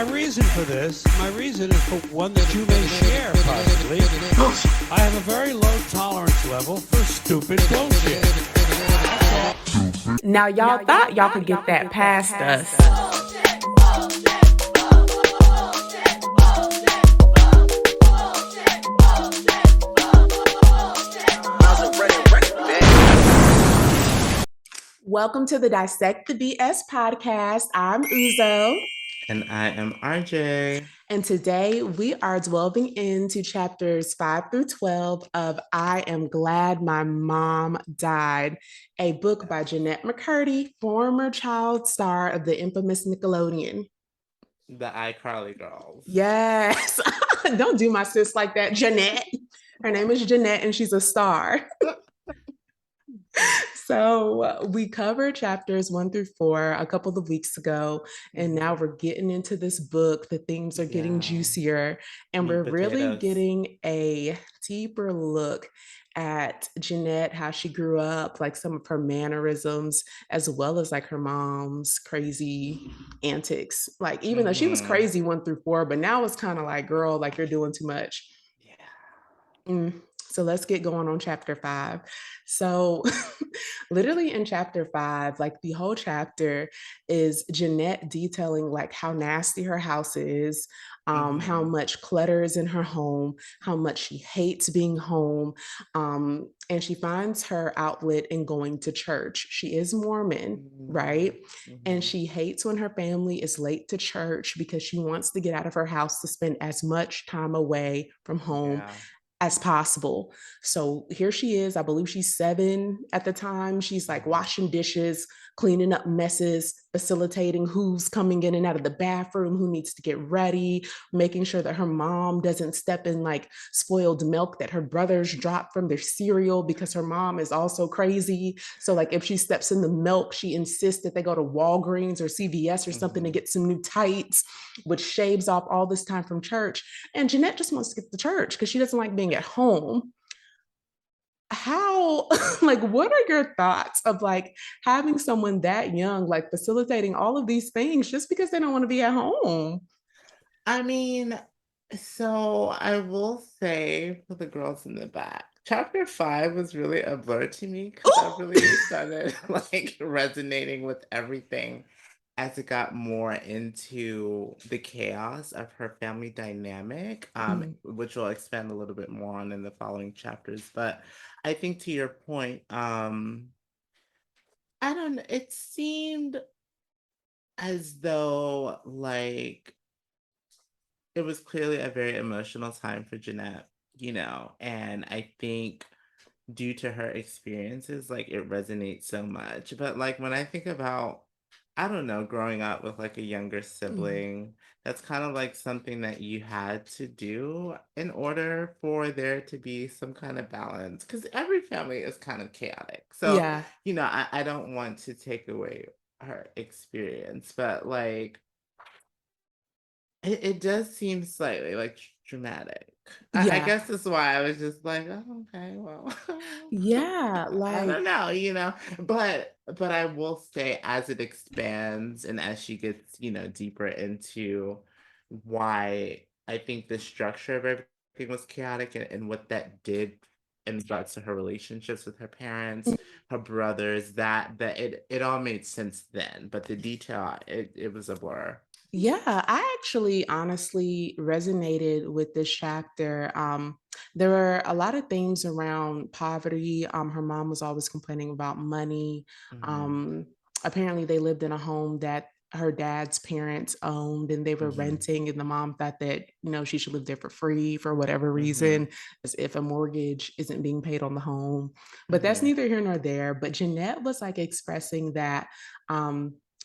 my reason is for one that you may share, possibly. I have a very low tolerance level for stupid bullshit. Now, y'all thought y'all could get that past us. Welcome to the Dissect the BS podcast. I'm Uzo. And I am RJ. And today we are delving into chapters 5 through 12 of I Am Glad My Mom Died, a book by Jeanette McCurdy, former child star of the infamous Nickelodeon. The iCarly girls. Yes. Don't do my sis like that, Jeanette. Her name is Jeanette and she's a star. So we covered chapters 1 through 4 a couple of weeks ago, and now we're getting into this book. The themes are getting juicier, and we're really getting a deeper look at Jeanette, how she grew up, like some of her mannerisms, as well as like her mom's crazy antics. Like, even though she was crazy 1 through 4, but now it's kind of like, girl, like you're doing too much. Yeah. So let's get going on chapter 5. So literally in chapter 5, like the whole chapter is Jeanette detailing like how nasty her house is, how much clutter is in her home, how much she hates being home. And she finds her outlet in going to church. She is Mormon, right? And she hates when her family is late to church because she wants to get out of her house to spend as much time away from home as possible. So here she is, I believe she's 7 at the time. She's like washing dishes, cleaning up messes, facilitating who's coming in and out of the bathroom, who needs to get ready, making sure that her mom doesn't step in like spoiled milk that her brothers drop from their cereal because her mom is also crazy. So like if she steps in the milk, she insists that they go to Walgreens or CVS or something to get some new tights, which shaves off all this time from church. And Jeanette just wants to get to church because she doesn't like being at home. How, like, what are your thoughts of like having someone that young, like facilitating all of these things just because they don't want to be at home? I mean, so I will say for the girls in the back, chapter 5 was really a blur to me because I really started like resonating with everything as it got more into the chaos of her family dynamic, which we'll expand a little bit more on in the following chapters. But I think to your point, I don't know, it seemed as though like it was clearly a very emotional time for Jeanette, and I think due to her experiences, like it resonates so much. But like when I think about, I don't know, growing up with like a younger sibling, that's kind of like something that you had to do in order for there to be some kind of balance. Because every family is kind of chaotic. So, I don't want to take away her experience, but like it does seem slightly like dramatic. I guess that's why I was just like, oh, okay, well, I don't know, but I will say as it expands and as she gets, deeper into why I think the structure of everything was chaotic and what that did in regards to her relationships with her parents, her brothers, that it all made sense then, but the detail, it was a blur. Yeah, I actually honestly resonated with this chapter. There were a lot of things around poverty. Her mom was always complaining about money. Apparently they lived in a home that her dad's parents owned and they were renting, and the mom thought that, she should live there for free for whatever reason, as if a mortgage isn't being paid on the home. But that's neither here nor there. But Jeanette was like expressing that,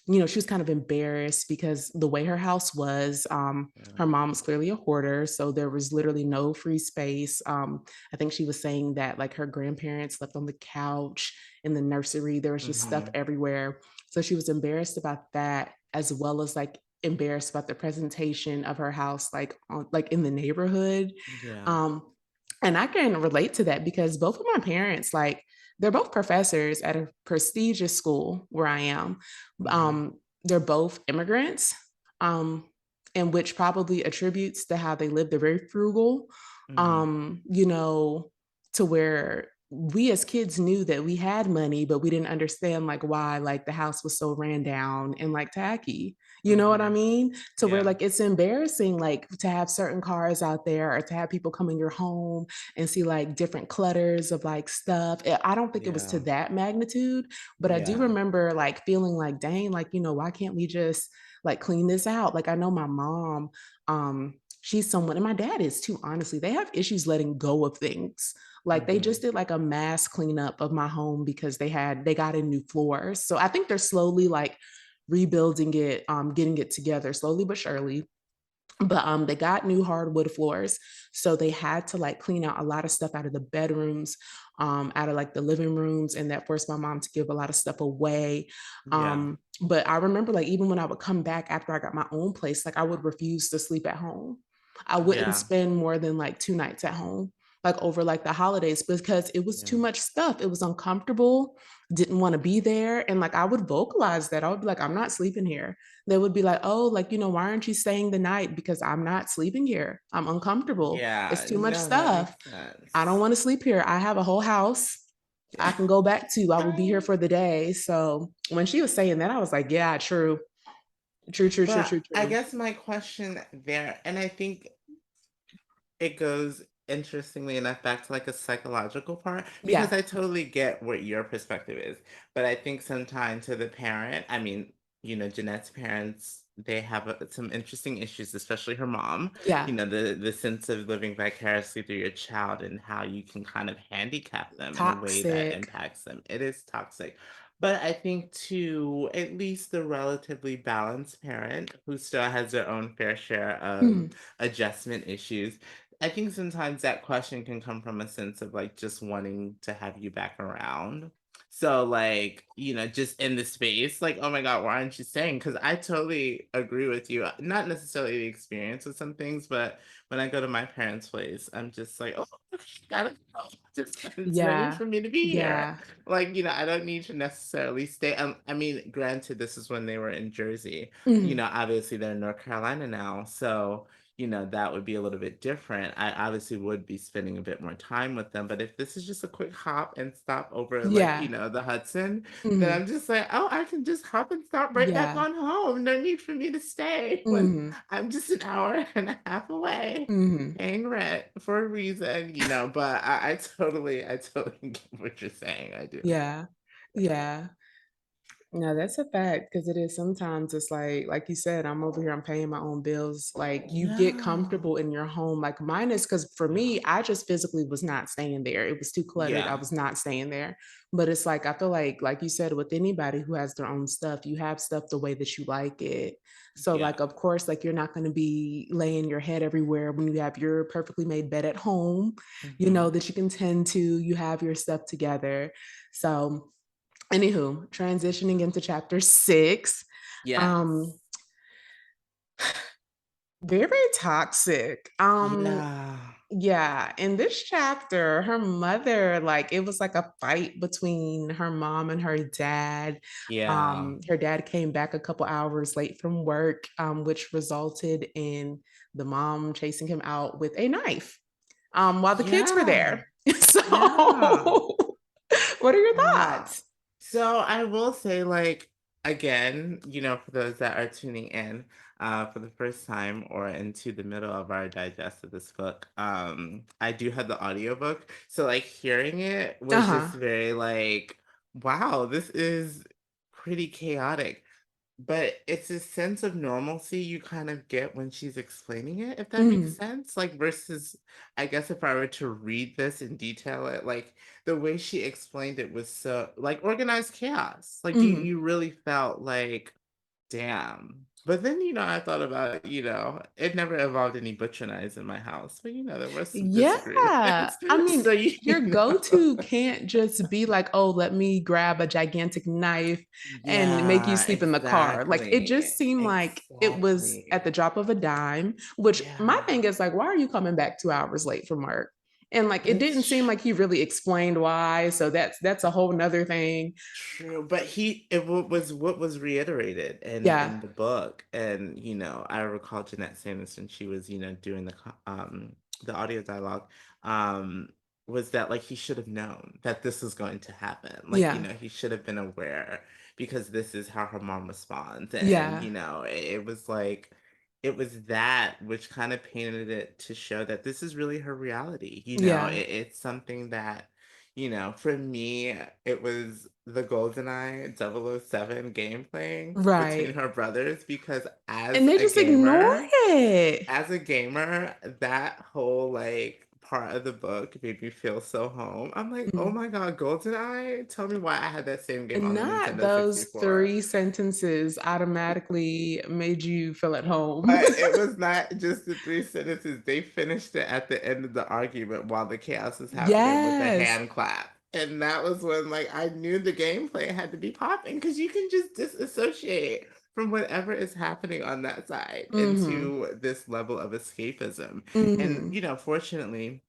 she was kind of embarrassed because the way her house was, her mom was clearly a hoarder. So there was literally no free space. I think she was saying that like her grandparents slept on the couch in the nursery. There was just stuff everywhere. So she was embarrassed about that, as well as like embarrassed about the presentation of her house, like in the neighborhood. And I can relate to that because both of my parents, like, they're both professors at a prestigious school where I am. They're both immigrants. and which probably attributes to how they live. They're very frugal, you know, to where we as kids knew that we had money, but we didn't understand like why like the house was so ran down and like tacky. You know what I mean? To where like it's embarrassing like to have certain cars out there or to have people come in your home and see like different clutters of like stuff. I don't think it was to that magnitude, but I do remember like feeling like, dang, like, you know, why can't we just like clean this out? Like I know my mom, she's someone, and my dad is too, honestly. They have issues letting go of things. Like they just did like a mass cleanup of my home because they got in new floors. So I think they're slowly like rebuilding it, getting it together slowly but surely. But they got new hardwood floors, so they had to like clean out a lot of stuff out of the bedrooms, out of like the living rooms, and that forced my mom to give a lot of stuff away. But I remember like even when I would come back after I got my own place, like I would refuse to sleep at home. I wouldn't spend more than like 2 nights at home, like over like the holidays, because it was too much stuff. It was uncomfortable, didn't want to be there. And like I would vocalize that. I would be like, I'm not sleeping here. They would be like, oh, like, you know, why aren't you staying the night? Because I'm not sleeping here. I'm uncomfortable. It's too much stuff. I don't want to sleep here. I have a whole house I can go back to. I will be here for the day. So when she was saying that, I was like, yeah, true. True. I guess my question there, and I think it goes interestingly enough back to like a psychological part, because I totally get what your perspective is, but I think sometimes to the parent, I mean, you know, Jeanette's parents, they have some interesting issues, especially her mom. You know, the sense of living vicariously through your child and how you can kind of handicap them in a way that Toxic. impacts them. It is toxic. But I think to at least the relatively balanced parent who still has their own fair share of adjustment issues, I think sometimes that question can come from a sense of like just wanting to have you back around. So like, you know, just in the space, like, oh my God, why aren't you staying? Because I totally agree with you. Not necessarily the experience with some things, but when I go to my parents' place, I'm just like, oh, gotta go. Just it's no need for me to be here. Like, you know, I don't need to necessarily stay. I mean, granted, this is when they were in Jersey. You know, obviously they're in North Carolina now. So you know, that would be a little bit different. I obviously would be spending a bit more time with them. But if this is just a quick hop and stop over, like, you know, the Hudson, then I'm just like, oh, I can just hop and stop right back on home. No need for me to stay when I'm just an hour and a half away paying rent for a reason, you know. But I totally get what you're saying. I do. Yeah. No, that's a fact, because it is sometimes it's like you said, I'm over here, I'm paying my own bills. Like you get comfortable in your home. Like mine is, because for me, I just physically was not staying there. It was too cluttered. I was not staying there. But it's like I feel like you said, with anybody who has their own stuff, you have stuff the way that you like it. So like of course, like you're not going to be laying your head everywhere when you have your perfectly made bed at home, you know, that you can tend to, you have your stuff together. So anywho, transitioning into chapter 6. Very toxic. Yeah, in this chapter, her mother, like it was like a fight between her mom and her dad. Her dad came back a couple hours late from work, which resulted in the mom chasing him out with a knife, while the kids were there. So what are your thoughts? So I will say, like, again, you know, for those that are tuning in for the first time or into the middle of our digest of this book, I do have the audiobook. So like hearing it was just very like, wow, this is pretty chaotic. But it's a sense of normalcy you kind of get when she's explaining it, if that makes sense. Like versus, I guess if I were to read this and detail it, like the way she explained it was so like organized chaos. Like you really felt like, damn. But then, you know, I thought about, you know, it never involved any butcher knives in my house, but you know, there was some Yeah. disagreements. I mean, So your you go-to know. can't just be like, oh, let me grab a gigantic knife and make you Yeah, sleep in the car. Like it exactly. just seemed like it was at Exactly. the drop of a dime, which my Yeah. thing is like, why are you coming back 2 hours late from work? And like it didn't seem like he really explained why. So that's a whole nother thing. True, but was what was reiterated Yeah. in the book, and I recall Jeanette saying this when she was doing the audio dialogue, um, was that like he should have known that this was going to happen, like Yeah. he should have been aware because this is how her mom responds, and Yeah. it was like it was that which kind of painted it to show that this is really her reality. Yeah. It's something that for me, it was the GoldenEye 007 game playing between Right. her brothers because And they just ignored it. that whole like part of the book made me feel so home. I'm like, oh Mhm. my God, GoldenEye? Tell me why I had that same game And on the not Nintendo those 64. 3 sentences automatically made you feel at home. But it was not just the 3 sentences. They finished it at the end of the argument while the chaos was happening with the Yes. hand clap. And that was when like I knew the gameplay had to be popping because you can just disassociate from whatever is happening on that side Mm-hmm. into this level of escapism. And Mm-hmm. fortunately,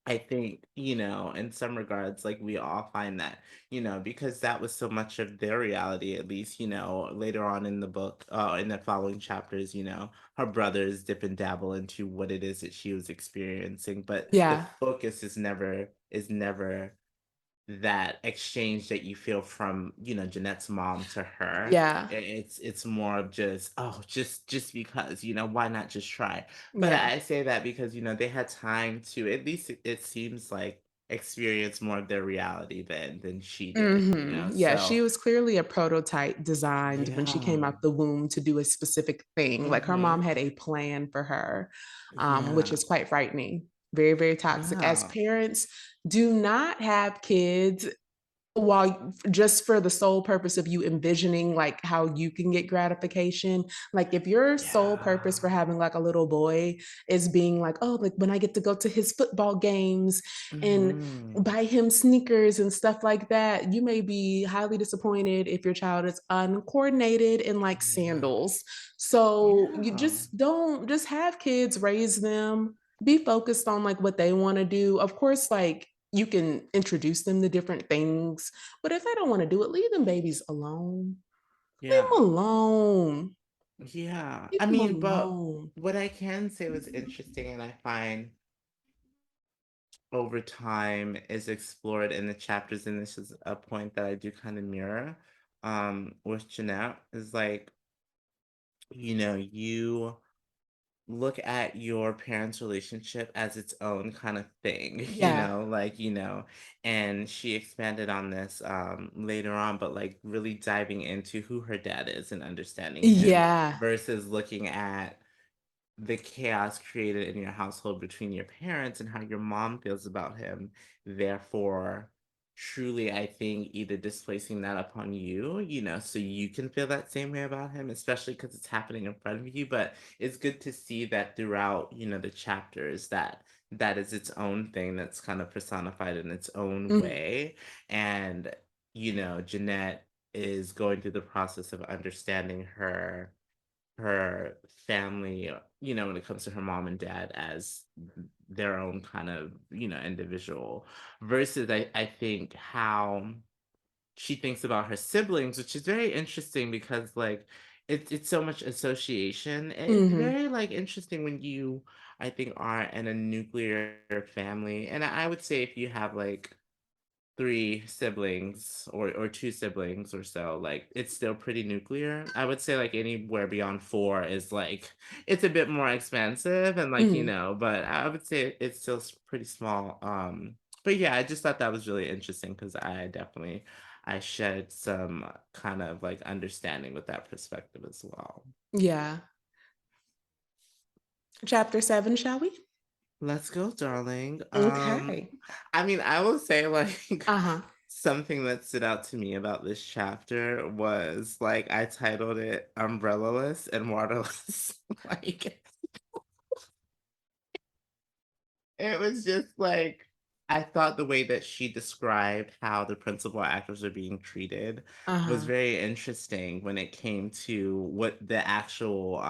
I think, in some regards, like we all find that, because that was so much of their reality, at least, later on in the book, in the following chapters, her brothers dip and dabble into what it is that she was experiencing. But the Yeah. focus is never that exchange that you feel from Jeanette's mom to her. Yeah. It's more of just, oh, just because, why not just try? But Yeah. I say that because they had time to, at least it seems like, experience more of their reality than she did, Yeah, so she was clearly a prototype designed when she came yeah. out the womb to do a specific thing. Like her mom Mm-hmm. had a plan for her, which Yeah. is quite frightening. Very, very toxic. As Yeah. parents, do not have kids while just for the sole purpose of you envisioning like how you can get gratification. Like if your sole purpose Yeah. for having like a little boy is being like, oh, like when I get to go to his football games and Mm-hmm. buy him sneakers and stuff like that, you may be highly disappointed if your child is uncoordinated in like Yeah. sandals. So you Yeah. just have kids, raise them, be focused on like what they want to do. Of course, like you can introduce them to different things, but if they don't want to do it, leave them babies alone. Leave Yeah. them alone. Yeah. Leave I them mean, but alone. what I can say was interesting, and I find over time is explored in the chapters, and this is a point that I do kind of mirror with Jeanette, is like, you look at your parents' relationship as its own kind of thing, Yeah. like, and she expanded on this later on, but like really diving into who her dad is and understanding him Yeah. versus looking at the chaos created in your household between your parents and how your mom feels about him. Therefore, truly, I think either displacing that upon you, so you can feel that same way about him, especially because it's happening in front of you. But it's good to see that throughout, the chapters that is its own thing that's kind of personified in its own Mhm. way. And, Jeanette is going through the process of understanding her family, when it comes to her mom and dad as their own kind of, individual versus I think how she thinks about her siblings, which is very interesting because like it's so much association. It's Mhm. very like interesting when you I think are in a nuclear family. And I would say if you have like three siblings or two siblings or so, like it's still pretty nuclear. I would say like anywhere beyond four is like it's a bit more expensive and like Mhm. but I would say it's still pretty small. But yeah, I just thought that was really interesting because I shed some kind of like understanding with that perspective as well. Yeah. Chapter 7, shall we? Let's go, darling. Okay. I mean, I will say like Uh-huh. something that stood out to me about this chapter was like I titled it Umbrellaless and Waterless. Like it was just like I thought the way that she described how the principal actors are being treated was Uh-huh. very interesting when it came to what the actual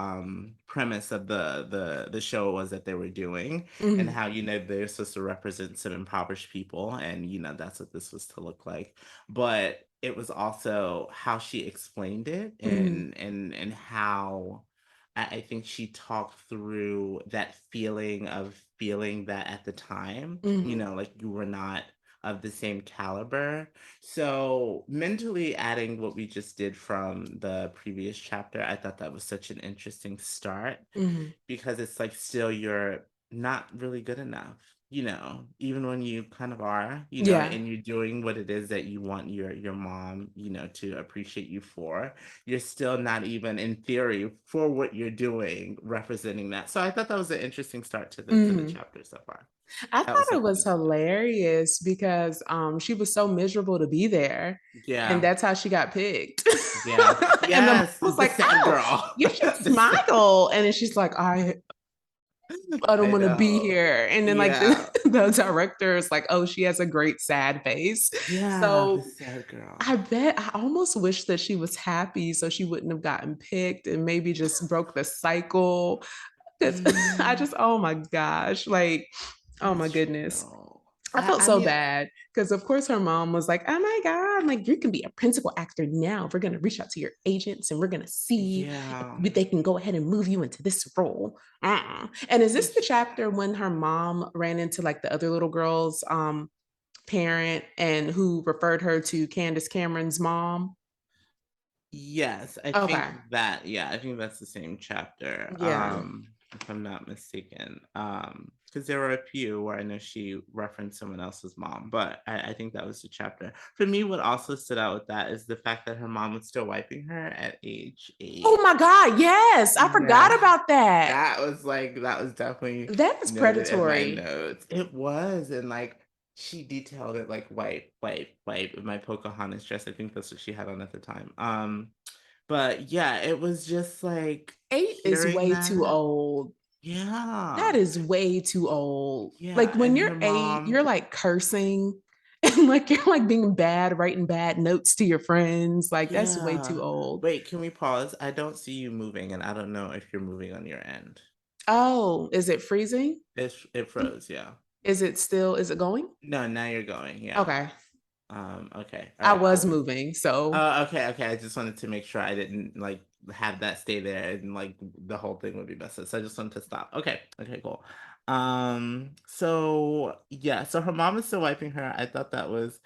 premise of the show was that they were doing, and Mhm. how they're supposed to represent some impoverished people, and that's what this was to look like. But it was also how she explained it, Mhm. and how I think she talked through that feeling of feeling that at the time, Mhm. like you were not of the same caliber. So mentally adding what we just did from the previous chapter, I thought that was such an interesting start, Mhm. because it's like still you're not really good enough, even when you kind of are, Yeah. and you're doing what it is that you want your mom, to appreciate you for. You're still not even in theory for what you're doing representing that. So I thought that was an interesting start to the Mhm. chapter so far. I That was thought it something was new to me. hilarious because she was so miserable to be there. And Yeah. that's how she got picked. Yeah. And the mom Yes, was the like, sad "Oh, girl. you should The sad- smile." And then she's like, I don't I want to be know. here. And then like the, Yeah. the director is like, "Oh, she has a great sad face." Yeah, the So sad girl. I bet I almost wish that she was happy so she wouldn't have gotten picked and maybe just broke the cycle. Because I Mm, just, oh my gosh, like, oh my that's goodness. true. I felt I so mean, bad because, of course, her mom was like, "Oh my God, like you can be a principal actor now. We're going to reach out to your agents and we're going to see yeah, if they can go ahead and move you into this role." And is this the that's chapter sad. when her mom ran into like the other little girl's parent and who referred her to Candace Cameron's mom? Yes, Okay. yeah, I think that's the same chapter. Yeah. If I'm not mistaken. Because there were a few where I know she referenced someone else's mom, but I think that was the chapter. For me, what also stood out with that is the fact that her mom was still wiping her at age Oh 8. my God. Yes. I forgot Yeah. about that. That was definitely That is noted in my predatory. notes. It was, and like she detailed it like wipe, wipe, wipe in my Pocahontas dress. I think that's what she had on at the time. But yeah, it was just like 8 is hearing way too that. old. That Yeah. is way too old. Like Yeah. when And you're her 8, mom, you're like cursing and like you're like being bad, writing bad notes to your friends. Like that's way too yeah. old. Wait, can we pause? I don't see you moving, and I don't know if you're moving on your end. Oh, is it freezing? It froze, yeah. Is it going? No, now you're going, yeah. Okay. Okay. All I right, was cool. moving. So, Okay. I just wanted to make sure I didn't like have that stay there, and like the whole thing would be messed up. So I just wanted to stop. Okay, cool. So yeah, so her mom is still wiping her. I thought that was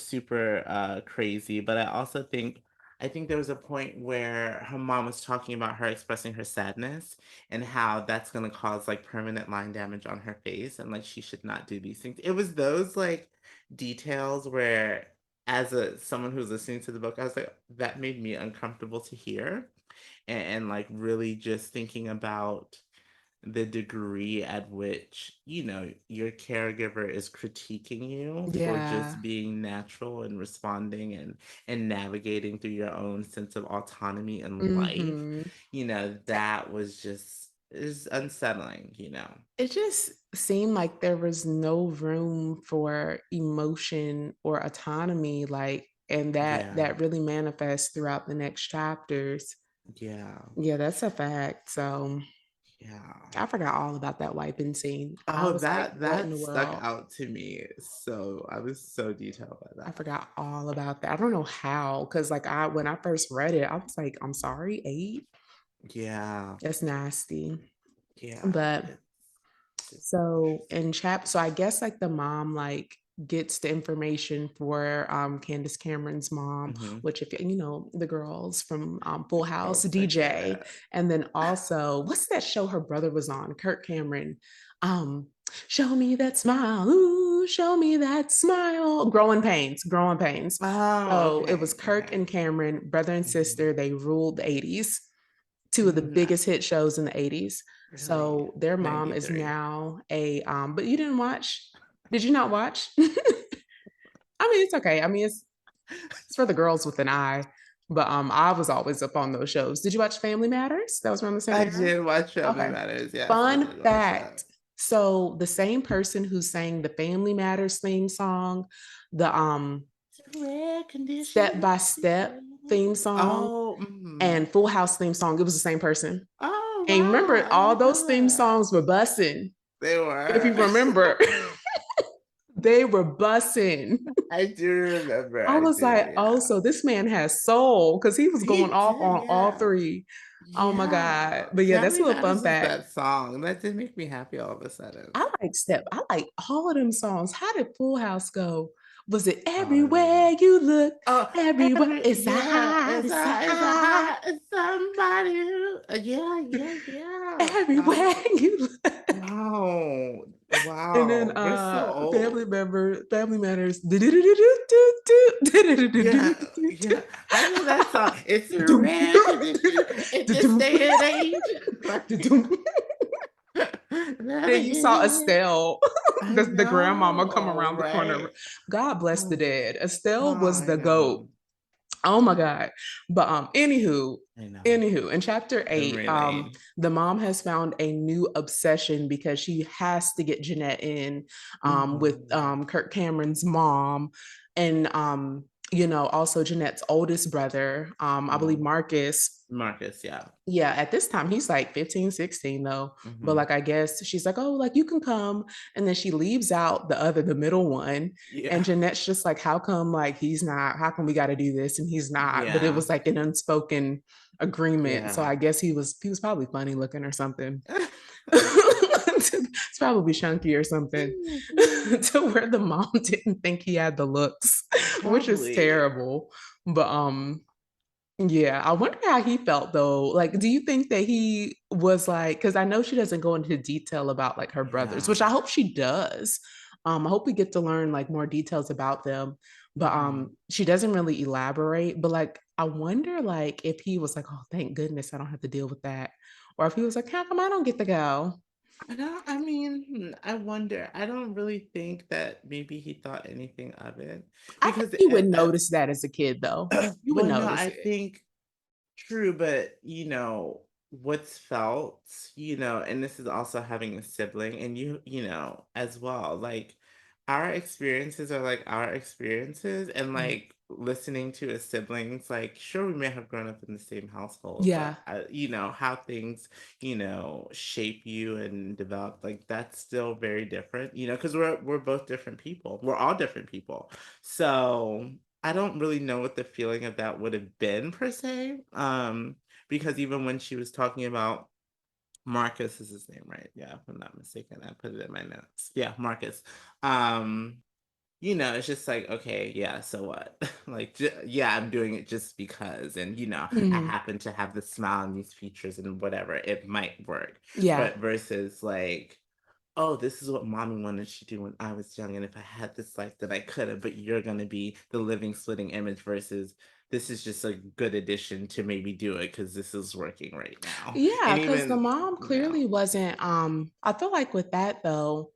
super crazy, but I think there was a point where her mom was talking about her expressing her sadness, and how that's gonna cause like permanent line damage on her face, and like she should not do these things. It was those like details where, as a someone who's listening to the book, I was like, that made me uncomfortable to hear, and like really just thinking about the degree at which your caregiver is critiquing you for yeah. just being natural and responding, and navigating through your own sense of autonomy in life. Mhm. That was just is unsettling. It just seemed like there was no room for emotion or autonomy, like, and that Yeah, that really manifests throughout the next chapters. yeah, Yeah, that's a fact. So yeah. I forgot all about that wiping scene. I Oh, was like, that what in that the stuck world? out to me. So I was so detailed by I that. forgot all about that. I don't know how, because like I when I first read it, I was like, I'm sorry, 8? Yeah, That's nasty. yeah. But so I guess like the mom like gets the information for Candace Cameron's mom, Mm-hmm. which if the girls from Full House, Girls are DJ, good. and then also what's that show her brother was on, Kirk Cameron, um Show Me That Smile, ooh, show me that smile, Growing Pains. Oh, So it was okay, Kirk okay. and Cameron, brother and Mm-hmm. sister. They ruled the 80s, two of the Mm, biggest hit shows in the 80s. really? So their mom is 93. now a but you didn't watch? Did you not watch? I mean, it's okay. I mean, it's for the girls with an eye. But I was always up on those shows. Did you watch Family Matters? That was around the same I era. did watch Family Okay. Matters. Yes, I Fun did watch that. fact. So the same person who sang the Family Matters theme song, the Step by Step theme song, Oh, and Full House theme song, it was the same person. oh And wow! remember, I all didn't those know theme that. songs were bussing. They If you were. remember, they were bussing. I do remember. I I was do. like, oh, Yeah. so this man has soul because he was going He off did. on all Yeah. three. Oh my God. Yeah. But yeah, that's a Family little fun Matters was fact. that song. That did make me happy all of a sudden. I like all of them songs. How did Full House go? Was it Oh, I love everywhere it. you look? Oh, Everywhere it's a yeah, hot, it's a it's a hot. hot, it's somebody who, yeah. Everywhere you look. Wow, And then wow, we're so family old. member, family matters. Yeah, I know that song. It's a rare condition in this day and age. Then you saw Like, Estelle, I the grandmama come know, around the corner. right? God bless the Oh, dead. Estelle oh, was I the goat. know. Oh my God. But I know. anywho, in chapter 8, Memory lane. the mom has found a new obsession because she has to get Jeanette in with Mhm. Kirk Cameron's mom and also Jeanette's oldest brother, I believe Mhm. Marcus. Marcus, yeah. Yeah, at this time he's like 15, 16 though. But Mhm. like I guess she's like, oh, like you can come. And then she leaves out the middle one. And Yeah. Jeanette's just like, how come like he's not, how come we gotta do this? And he's not. But it Yeah. was like an unspoken agreement. So Yeah. I guess he was probably funny looking or something. It's probably chunky or something to where the mom didn't think he had the looks, which is Probably. terrible. But yeah, I wonder how he felt though. Like, do you think that he was like, because I know she doesn't go into detail about like her brothers, Yeah. which I hope she does. I hope we get to learn like more details about them, but Mhm. she doesn't really elaborate. But like, I wonder like if he was like, oh, thank goodness I don't have to deal with that, or if he was like, how come I don't get to go? I mean, I wonder. I don't really think that maybe he thought anything of it I think because you would notice that as a kid though. You would well, no, notice I it. think true, but what's felt, and this is also having a sibling and as well. Like our experiences are like our experiences and Mhm. like listening to a siblings, like sure we may have grown up in the same household, Yeah. but how things, shape you and develop, like that's still very different, because we're both different people. We're all different people. So I don't really know what the feeling of that would have been per se. Because even when she was talking about Marcus is his name, right? Yeah, if I'm not mistaken. I put it in my notes. Yeah, Marcus. Um, it's just like, okay, yeah, so what? Like, yeah, I'm doing it just because, and I Mhm. happen to have the smile and these features and whatever, it might work. Yeah. But versus like, oh, this is what mommy wanted to do when I was young. And if I had this life, that I could have, but you're going to be the living, splitting image versus this is just a good addition to maybe do it because this is working right now. Yeah, And because the even, mom clearly wasn't I feel like with that though,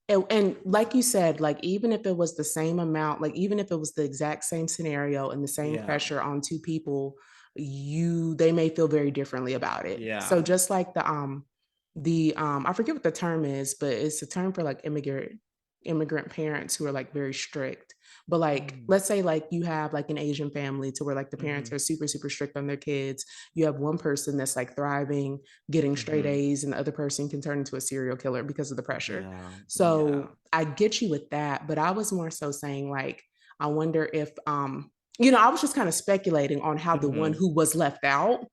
and like you said, like even if it was the same amount, like even if it was the exact same scenario and the same yeah, pressure on two people, they may feel very differently about it. yeah. So just like the I forget what the term is, but it's a term for like immigrant parents who are like very strict. But like Mm, let's say like you have like an Asian family to where like the parents mm-hmm, are super super strict on their kids. You have one person that's like thriving, getting straight mm-hmm. A's, and the other person can turn into a serial killer because of the pressure. Yeah, yeah, So I get you with that, but I was more so saying like I wonder if I was just kind of speculating on how the one mm-hmm, who was left out,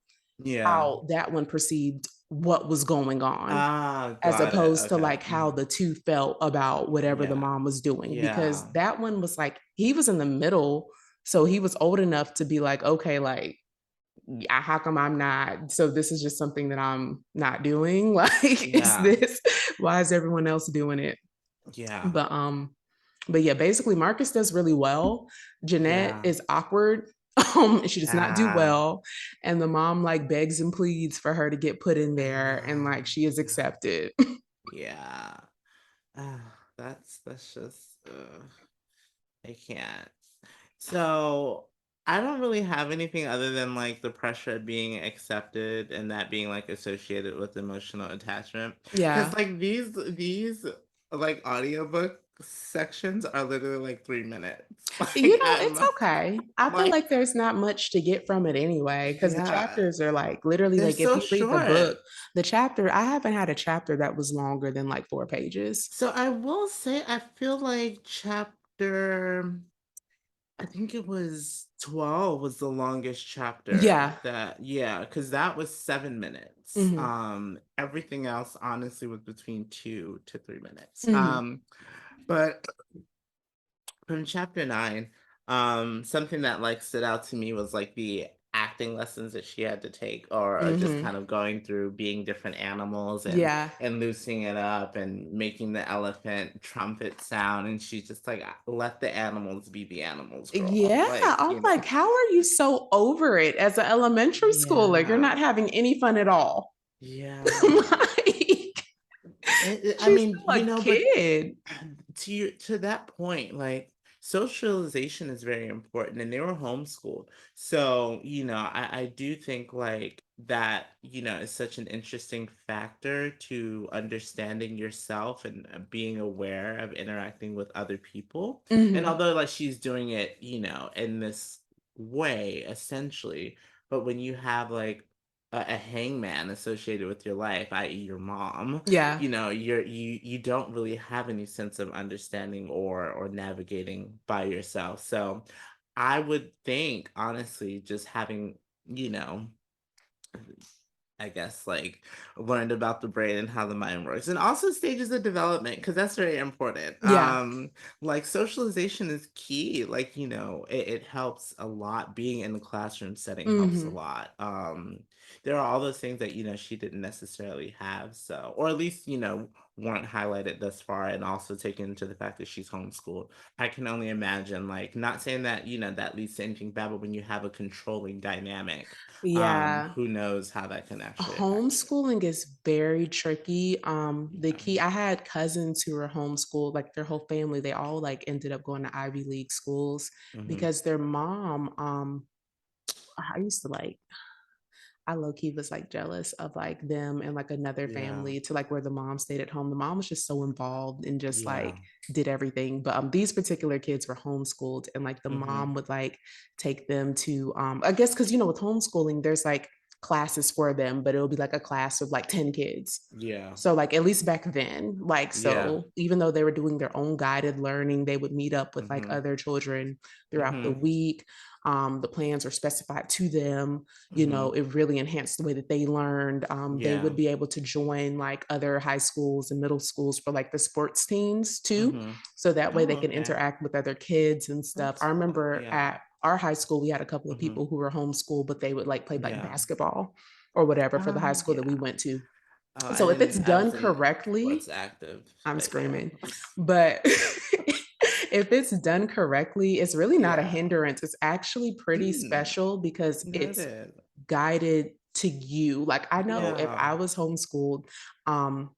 yeah. how that one perceived what was going on, Ah, as got it. opposed to Okay. like how the two felt about whatever the Yeah, mom was doing. yeah, Because that one was like, he was in the middle. So he was old enough to be like, okay, like, how come I'm not? So this is just something that I'm not doing. Like, is yeah, this, why is everyone else doing it? yeah, But yeah, basically Marcus does really well. Jeanette yeah, is awkward. She does not do yeah, well. And the mom like begs and pleads for her to get put in I there and know. like she is Yeah. accepted. Yeah. That's just I can't. So I don't really have anything other than like the pressure of being accepted and that being like associated with emotional attachment. Because Yeah. like these like audiobook sections are literally like 3 minutes. You Like know, it's I'm okay. I feel like, like there's not much to get from it anyway, because the yeah, chapters are like literally they're like if so you read the book, short. the chapter, I haven't had a chapter that was longer than like 4 pages. So I will say I feel like chapter I think it was 12 was the longest chapter Yeah. that, yeah, because that was 7 minutes. Hmm. Everything else honestly was between 2 to 3 minutes. Hmm. But from chapter 9, something that like stood out to me was like the acting lessons that she had to take, or just Hmm. kind of going through being different animals Yeah. and loosening it up and making the elephant trumpet sound, and she's just like, let the animals be the animals, girl, Yeah. like, I'm you know. like, how are you so over it as an elementary schooler? You're Yeah, not having any fun at all. yeah. Like, I she's mean, still you a know, but kid. to that point, like socialization is very important, and they were homeschooled. So, I do think like that, is such an interesting factor to understanding yourself and being aware of interacting with other people. And Hmm. although like she's doing it, in this way, essentially, but when you have like a hangman associated with your life, i.e., your mom, Yeah. you don't really have any sense of understanding or navigating by yourself. So I would think honestly, just having, you know I guess like learned about the brain and how the mind works, and also stages of development, because that's very important. Yeah. Like socialization is key. Like, it helps a lot. Being in the classroom setting helps a Hmm. lot. There are all those things that, she didn't necessarily have, so, or at least, weren't highlighted thus far, and also taken into the fact that she's homeschooled. I can only imagine, like, not saying that, that leads to anything bad, but when you have a controlling dynamic, Yeah. who knows how that can actually affect you. Homeschooling is very tricky. The key, I had cousins who were homeschooled, like their whole family, they all like ended up going to Ivy League schools Mm-hmm. because their mom, I used to like, I low key was like jealous of like them and like another Yeah. family to like where the mom stayed at home. The mom was just so involved and just Yeah. like did everything. But these particular kids were homeschooled and like the Mm-hmm. mom would like take them to I guess because with homeschooling, there's like classes for them, but it'll be like a class of like 10 kids. Yeah. So like at least back then, like Yeah. so even though they were doing their own guided learning, they would meet up with like Mm-hmm. other children throughout the Mm-hmm. week. The plans are specified to them. Mm-hmm. It really enhanced the way that they learned. They Yeah. would be able to join like other high schools and middle schools for like the sports teams too. Mm-hmm. So that way they Oh, can okay. interact with other kids and stuff. That's I cool. remember Yeah. at our high school, we had a couple of Mm-hmm. people who were homeschooled, but they would like play like Yeah. basketball or whatever for the high school that we Yeah. went to. Oh, So if it's I done wasn't correctly, sports active, I'm but yeah. screaming. But if it's done correctly, it's really not a Yeah. hindrance. It's actually pretty Mm. special because it's Noted. guided to you. Like I know if Yeah. I was homeschooled, um,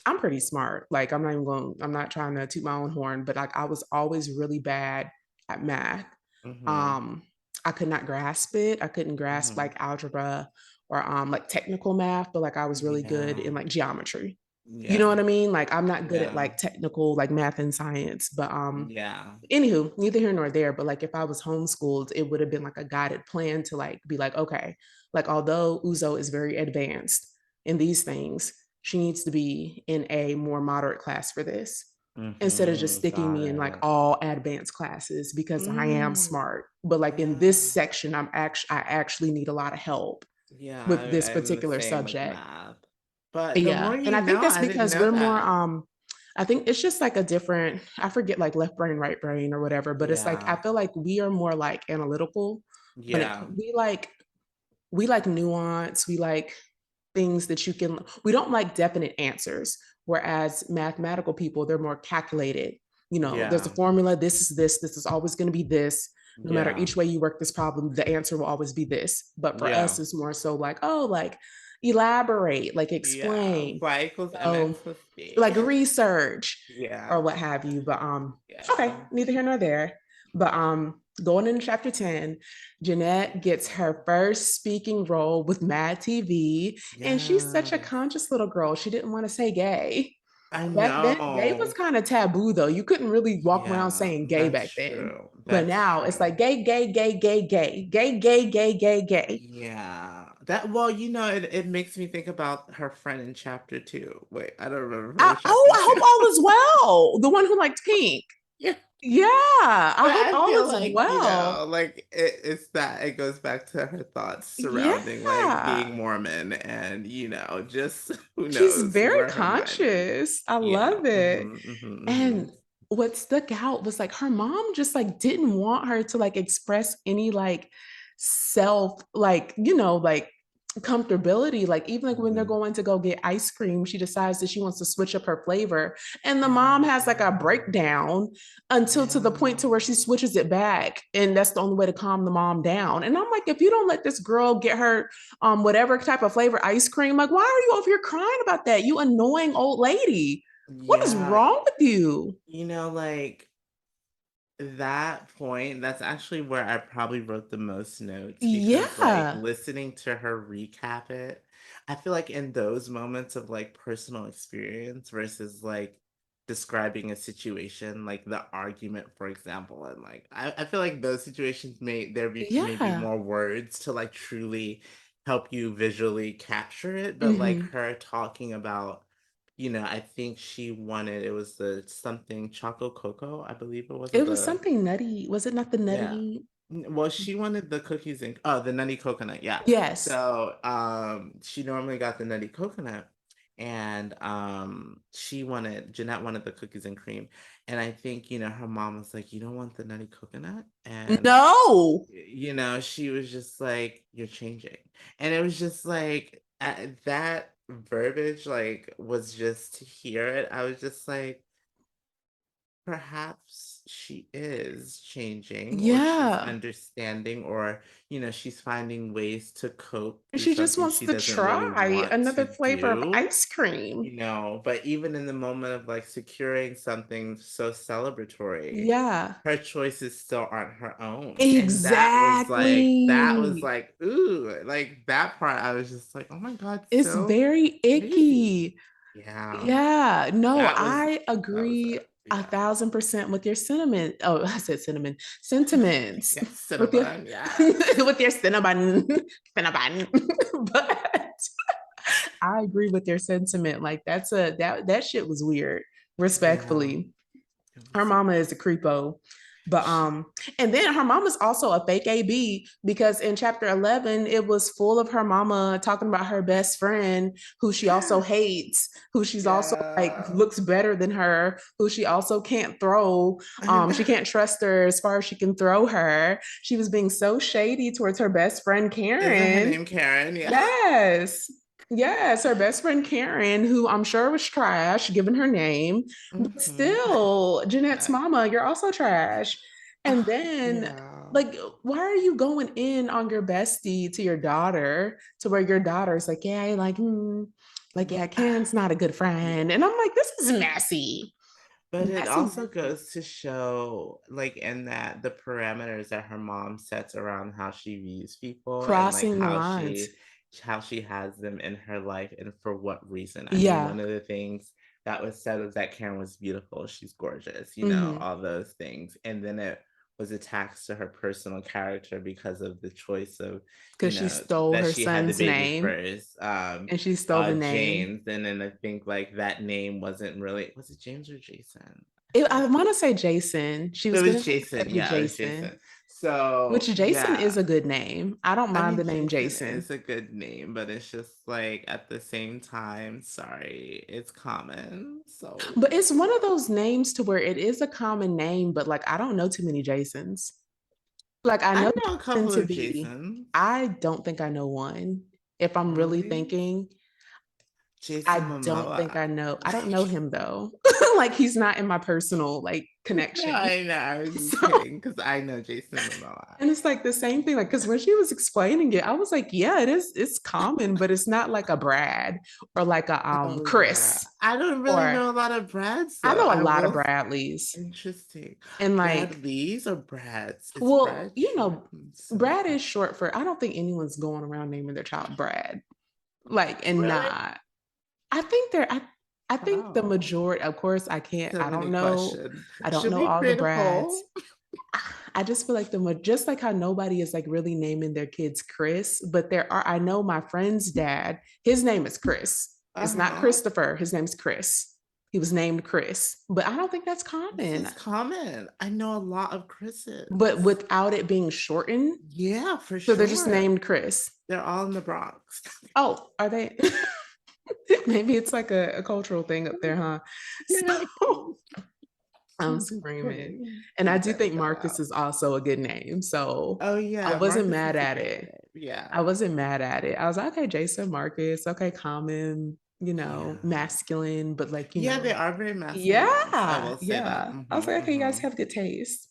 I'm pretty smart. Like I'm not trying to toot my own horn, but like I was always really bad at math. Mm-hmm. Um, I could not grasp it. I couldn't grasp Mm-hmm. like algebra or like technical math, but like I was really good Yeah. in like geometry. You know Yeah. what I mean? Like I'm not good at Yeah. like technical like math and science, but Yeah. anywho, neither here nor there. But like if I was homeschooled, it would have been like a guided plan to like be like, okay, like although Uzo is very advanced in these things, she needs to be in a more moderate class for this instead of just Mm-hmm. sticking Got me in like it. all advanced classes because I am Mm. smart. But like in Yeah. this section, I actually need a lot of help Yeah, with this I'm the particular same with subject. math. But the Yeah. more And you I think know, that's I didn't because know we're more that. I think it's just like a different, I forget like left brain, right brain or whatever, but it's like I Yeah. feel like we are more like analytical when Yeah. we like nuance, we like things that you can we don't like definite answers. Whereas mathematical people, they're more calculated. There's a Yeah. formula, this is always going to be this. No matter Yeah. each way you work this problem, the answer will always be this. But for Yeah. us, it's more so like, oh, like elaborate, like Yeah. explain. Y equals So mx plus b. like research Yeah. or what have you. But okay, Yeah. neither here nor there. But going into chapter 10, Jeanette gets her first speaking role with Mad TV. And she's such a conscious little girl. She didn't want to say gay. I Back then, gay was know. kind of taboo, though. You couldn't really walk around Yeah, saying gay that's back then. true. But That's now it's true. like gay, gay, gay, gay, gay, gay, gay, gay, gay, gay. Yeah. That well, it makes me think about her friend in chapter 2. Wait, I don't remember her chapter I 2. hope all is well. The one who liked pink. Yeah. Yeah, I But hope I all feel is like, well. like it's that it goes back to her thoughts surrounding like Yeah. being Mormon and just who She's knows very where her mind is. conscious. I Yeah. love it. Hmm. And what stuck out was like her mom just like didn't want her to like express any like self, like, like comfortability. Like even like when they're going to go get ice cream, she decides that she wants to switch up her flavor. And the mom has like a breakdown until to the point to where she switches it back. And that's the only way to calm the mom down. And I'm like, if you don't let this girl get her whatever type of flavor ice cream, like why are you over here crying about that? You annoying old lady. What is Yeah, wrong with you? like that point, that's actually where I probably wrote the most notes because like Yeah. listening to her recap it, I feel like in those moments of like personal experience versus like describing a situation, like the argument, for example, and like I feel like those situations maybe Yeah. more words to like truly help you visually capture it, but like Hmm. her talking about I think she wanted it was the something Choco Coco, I believe it was, or It was the something nutty. Was it not the yeah. nutty? Well, she wanted the cookies and the nutty coconut, yeah. Yes. So, she normally got the nutty coconut and Jeanette wanted the cookies and cream. And I think, her mom was like, "You don't want the nutty coconut?" And No. she was just like, "You're changing." And it was just like that verbiage like was just to hear it. I was just like, perhaps she is changing or she's Yeah. understanding or she's finding ways to cope through She just something wants she to doesn't really try want another to flavor of do, ice cream. but even in the moment of like securing something so celebratory, Yeah. her choices still aren't her own, and that was Exactly. like ooh, like that part I was just like, oh my god, It's so very crazy. icky. Yeah, Yeah, no, that was I that was agree it. a Yeah. 1000% with your sentiment. Oh, I said cinnamon. Sentiments. Yes, With your Cinnabon, yes. with your cinnamon. Cinnamon. But I agree with your sentiment. Like that shit was weird, Yeah, respectfully. it Her was mama is a creepo. But she and then her mama's also a fake AB because in chapter 11 it was full of her mama talking about her best friend who she also hates, who she's also like yeah. looks better than her, who she also can't throw. She can't trust her as far as she can throw her. She was being so shady towards her best friend Isn't her Karen. name Karen? Yeah. Yes. Yes, her best friend Karen, who I'm sure was trash, given her name, but Hmm. still, Jeanette's mama, you're also trash. And then, Yeah. like, why are you going in on your bestie to your daughter to where your daughter's like, yeah, like, yeah, But Karen's not a good friend. And yeah. I'm like, this is messy. But it Messy, also messy. goes to show, like, in that the parameters that her mom sets around how she views people and like Crossing the lines. how she has them in her life and for what reason. I mean, Yeah. one of the things that was said was that Karen was beautiful, she's gorgeous, Hmm. all those things. And then it was attached to her personal character because of the choice of, Because she stole that her she had the son's baby name first. and she stole the name. James, and then I think like that name wasn't really, was it James or Jason? I want to say Jason. She It was going was to name Jason. the baby Yeah, it was Jason, Jason. which So Jason yeah, is a good name. I don't I mind mean the name Jason Jason. is a good name, but it's just like at the same time, sorry, it's common. So But it's one of those names to where it is a common name, but like I don't know too many Jasons. Like I I know know a Jason couple to of be, Jasons. I don't think I know one. If I'm really Really? thinking, Jason I don't think Momoa. I know. I don't know him though. Like he's not in my personal like connection. No, I know. I was just So, kidding because I know Jason Momoa. and it's like the same thing, like because when she was explaining it, I was like, yeah, it is. It's common, but it's not like a Brad or like a Oh yeah. Chris. I don't really Or know a lot of Brads I though. know a I lot of will. Bradleys, Interesting. and like, Bradleys or Brads? Is well, Brad short? Brad is short for. I don't think anyone's going around naming their child Brad. Like, and Really? not. I think they're. I think the Wow. majority. Of course, I can't. So I many don't know. questions. I don't Should know we all the create a Brads. poll? I just feel like just like how nobody is like really naming their kids Chris, but there are. I know my friend's dad. His name is Chris. It's not Uh-huh. Christopher. His name's Chris. He was named Chris, but I don't think that's This common. is common. I know a lot of Chris's. But without it being shortened, Yeah, for so they're just sure. named Chris. They're all in the Bronx. Oh, are they? Maybe it's like a cultural thing up there, huh? So I'm I'm just screaming. kidding. And I You do gotta think go Marcus out. is also a good name. So Oh I yeah, wasn't Marcus mad is a at great it. name. Yeah. I wasn't mad at it. I was like, okay, Jason Marcus, okay, common, Yeah. masculine, but like, Yeah, they are very masculine names. I yeah, will say that. yeah. I was like, okay, you guys Mhm. have good taste.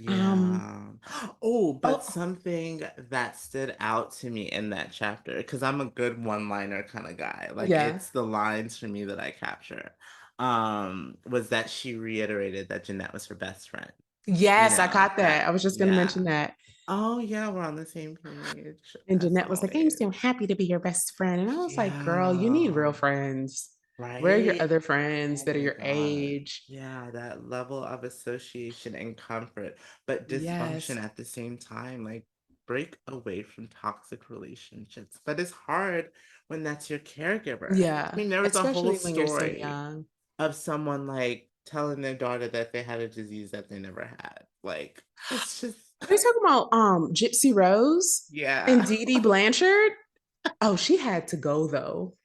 Um, Yeah. Oh, but oh, something that stood out to me in that chapter, because I'm a good one-liner kind of guy. Like yeah. it's the lines for me that I capture. Was that she reiterated that Jeanette was her best friend. You Yes, I know, caught that that. I was just gonna yeah. mention that. Oh yeah, we're on the same page And as Jeanette was like, I'm always. so happy to be your best friend. And I was like, girl, you need Yeah. real friends. Where are your Right? other friends Oh that are my your God. age? Yeah, that level of association and comfort, but Yes. dysfunction at the same time. Like, break away from toxic relationships. But it's hard when that's your caregiver. I Yeah. mean, there was a whole Especially when you're so story young. of someone like telling their daughter that they had a disease that they never had. Like, it's just, Are you talking about Gypsy Rose and yeah. Dee Dee Blanchard? Oh, she had to go though.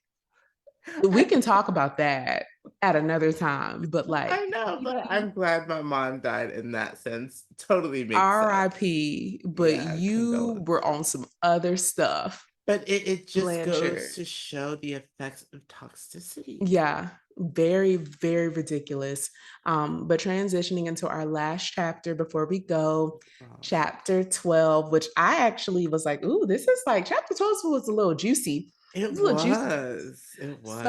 We can talk about that at another time, but like I know, Dee but Dee, I'm glad my mom died in that sense. Totally makes sense. RIP, but Yeah, you were on condolences. some other stuff. But it just goes Blanchard. to show the effects of toxicity. Yeah, very, very ridiculous. But transitioning into our last chapter before we go, Wow. chapter 12, which I actually was like, ooh, this is like chapter 12 was a little juicy. It It's a little juicy. was. It was.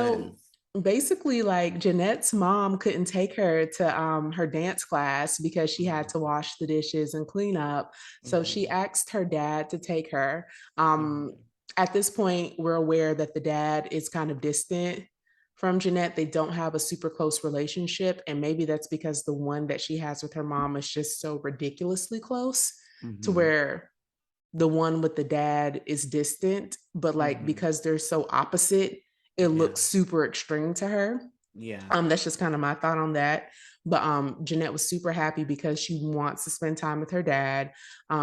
So basically, like Jeanette's mom couldn't take her to her dance class because she had to wash the dishes and clean up. So she Mhm, asked her dad to take her. mhm, At this point, we're aware that the dad is kind of distant from Jeanette. They don't have a super close relationship. And maybe that's because the one that she has with her mom is just so ridiculously close to mhm, where the one with the dad is distant, but like mhm. because they're so opposite, it Yeah. looks super extreme to her. Yeah. That's just kind of my thought on that. But Jeanette was super happy because she wants to spend time with her dad.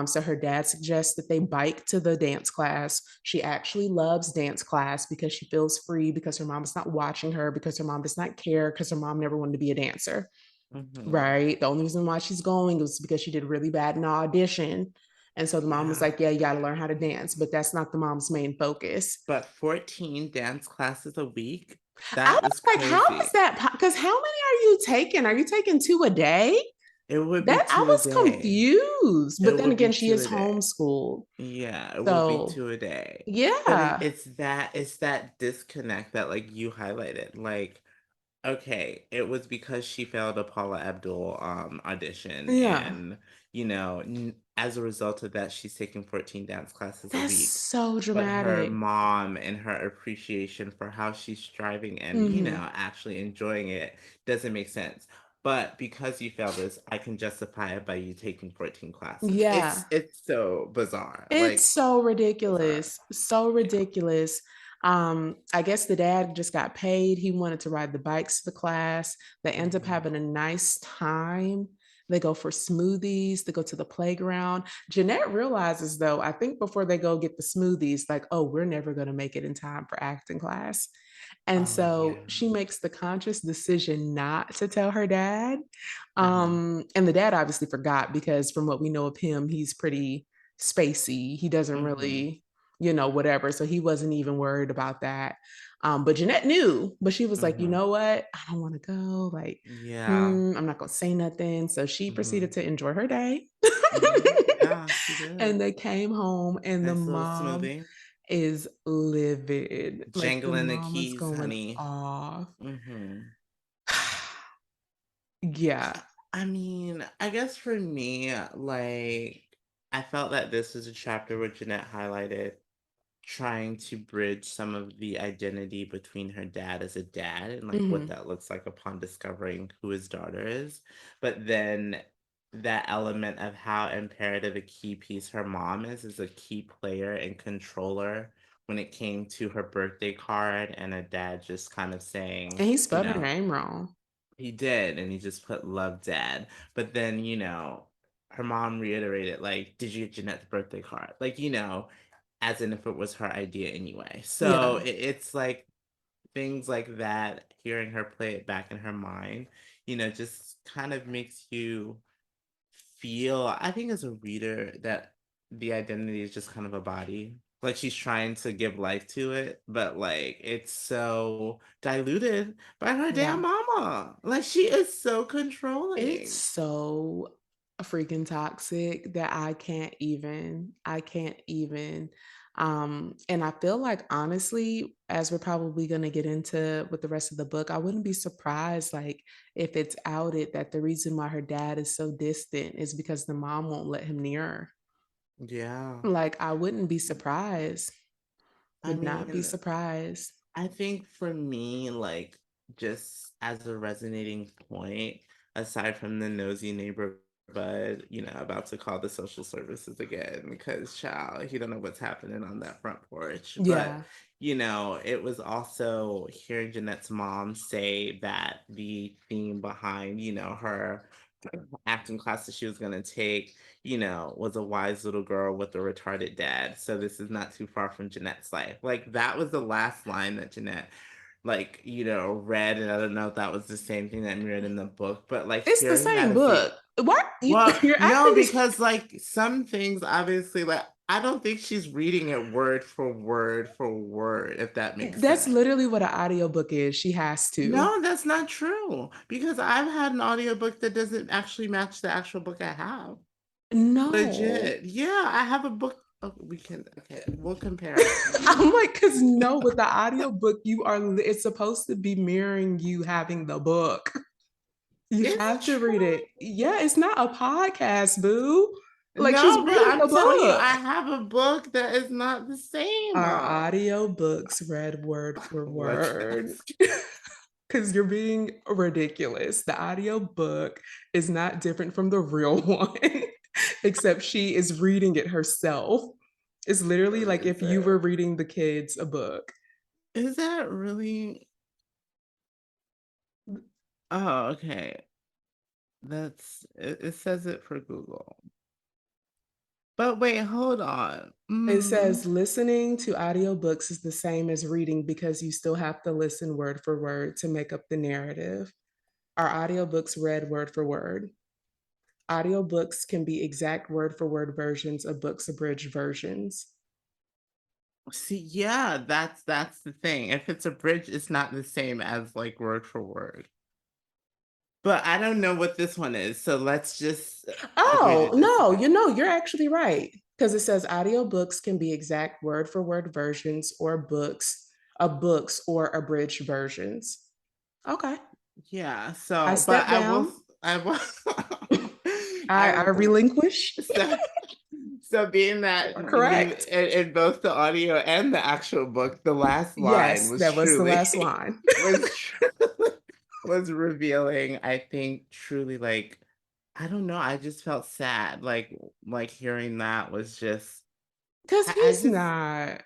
So her dad suggests that they bike to the dance class. She actually loves dance class because she feels free because her mom is not watching her, because her mom does not care, because her mom never wanted to be a dancer. Mhm. Right. The only reason why she's going was because she did really bad in the audition. And so the mom was Yeah. like, yeah, you got to learn how to dance, but that's not the mom's main focus. But 14 dance classes a week? I That was is like, how is crazy. that? Because how many are you taking? Are you taking two a day? It would be That I two a was day. confused. It But then would be again, she two is a day. homeschooled. Yeah, it would be So two a day. But yeah. it's that disconnect that like you highlighted. Like, okay, it was because she failed a Paula Abdul audition, Yeah. and as a result of that, she's taking 14 dance classes a That's week. so But her dramatic. mom and her appreciation for how she's striving and Hmm. actually enjoying it doesn't make sense. But because you failed this, I can justify it by you taking 14 classes. Yeah. It's so bizarre. It's Like so bizarre. ridiculous. So Yeah. ridiculous. I guess the dad just got paid. He wanted to ride the bikes to the class. They end up Mhm. having a nice time. They go for smoothies, they go to the playground. Jeanette realizes, though, I think before they go get the smoothies, like, oh, we're never going to make it in time for acting class. And Oh so yeah. she makes the conscious decision not to tell her dad. Uh-huh. And the dad obviously forgot because from what we know of him, he's pretty spacey. He doesn't Mhm. really, whatever. So he wasn't even worried about that. But Jeanette knew, but she was like, you know what? I don't want to go. Like, I'm not going to say nothing. So she proceeded to enjoy her day. Yeah, she did. And they came home and nice the mom smoothie. is livid. Like Jangling the mom keys, is going honey. off. Mm-hmm. Yeah. I mean, I guess for me, like, I felt that this was a chapter where Jeanette highlighted trying to bridge some of the identity between her dad as a dad and like what that looks like upon discovering who his daughter is. But then that element of how imperative a key piece her mom is a key player and controller when it came to her birthday card and a dad just kind of saying, And he spelled her name wrong. He did, and he just put love dad. But then, her mom reiterated, like, did you get Jeanette's birthday card? Like, as in if it was her idea anyway. So it's like things like that, hearing her play it back in her mind, just kind of makes you feel, I think as a reader, that the identity is just kind of a body. Like she's trying to give life to it, but like it's so diluted by her damn mama. Like she is so controlling. It's so freaking toxic that I can't even. And I feel like honestly, as we're probably going to get into with the rest of the book, I wouldn't be surprised like if it's outed that the reason why her dad is so distant is because the mom won't let him near her. Yeah. Like I wouldn't be surprised. Not be surprised. I think for me, like just as a resonating point, aside from the nosy neighbor bud, about to call the social services again because child, he don't know what's happening on that front porch. Yeah. But it was also hearing Jeanette's mom say that the theme behind, her acting class that she was going to take, was a wise little girl with a retarded dad. So this is not too far from Jeanette's life. Like that was the last line that Jeanette read, and I don't know if that was the same thing that mirrored in the book, but like it's the same book. What? Well, no, because like some things obviously, like I don't think she's reading it word for word, if that makes sense. That's literally what an audiobook is. She has to. No, that's not true. Because I've had an audiobook that doesn't actually match the actual book I have. No. Legit. Yeah, I have a book. Oh, we'll compare. I'm like, because no, with the audiobook, it's supposed to be mirroring you having the book. You have to read it. Yeah, it's not a podcast, boo. Like she's reading I'm a telling you, book. I have a book that is not the same. Our audio books read word for word. Because you're being ridiculous. The audio book is not different from the real one, except she is reading it herself. It's literally like if you were reading the kids a book. Is that really? Oh, okay. It says it for Google. But wait, hold on. It says listening to audiobooks is the same as reading because you still have to listen word for word to make up the narrative. Our audiobooks read word for word. Audiobooks can be exact word for word versions of books, abridged versions. See, yeah, that's the thing. If it's abridged, it's not the same as like word for word. But I don't know what this one is, so let's just. Oh, no, you're actually right. Because it says audiobooks can be exact word for word versions or books or abridged versions. Okay. Yeah, so I step down. I will I relinquish. So being that correct in both the audio and the actual book, the last line was the last line. was revealing. I think truly like I don't know. I just felt sad. Like hearing that was just because he's not.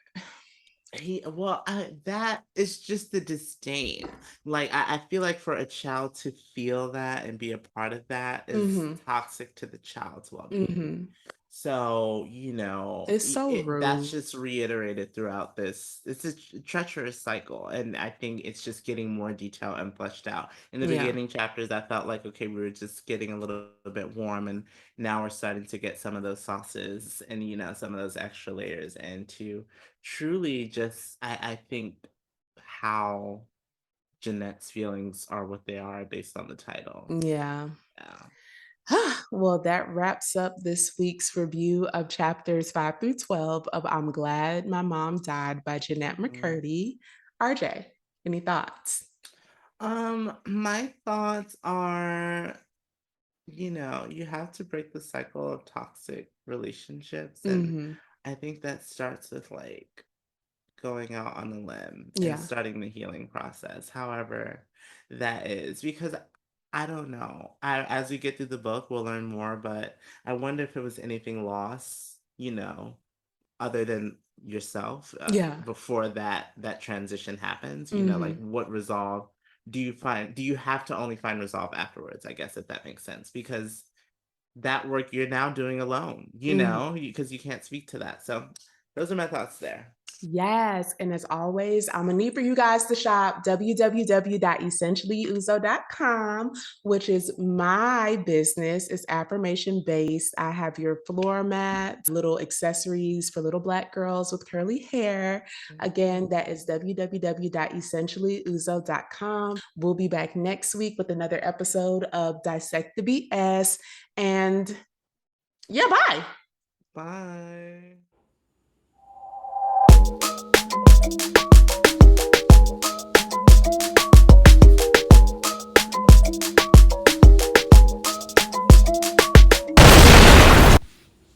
That is just the disdain. Like I feel like for a child to feel that and be a part of that is toxic to the child's well-being. So, It's so that's rude. just reiterated throughout this. It's a treacherous cycle, and I think it's just getting more detailed and fleshed out. In the Yeah. beginning chapters, I felt like, okay, we were just getting a little bit warm, and now we're starting to get some of those sauces and, some of those extra layers, and to truly just, I think how Jeanette's feelings are what they are based on the title. Yeah. Yeah. Well, that wraps up this week's review of chapters 5 through 12 of I'm Glad My Mom Died by Jeanette Mhm. McCurdy. RJ, any thoughts? My thoughts are, you have to break the cycle of toxic relationships. And Hmm. I think that starts with like going out on a limb and Yeah. starting the healing process. However, that is because I don't know. As we get through the book, we'll learn more, but I wonder if it was anything lost, other than yourself Yeah. before that transition happens. Like Hmm. what resolve do you have to only find resolve afterwards, I guess, if that makes sense, because that work you're now doing alone, Hmm. because you can't speak to that. So those are my thoughts there. Yes. And as always, I'm going to need for you guys to shop www.essentiallyuzo.com, which is my business. It's affirmation based. I have your floor mat, little accessories for little Black girls with curly hair. Again, that is www.essentiallyuzo.com. We'll be back next week with another episode of Dissect the BS. And yeah, bye. Bye.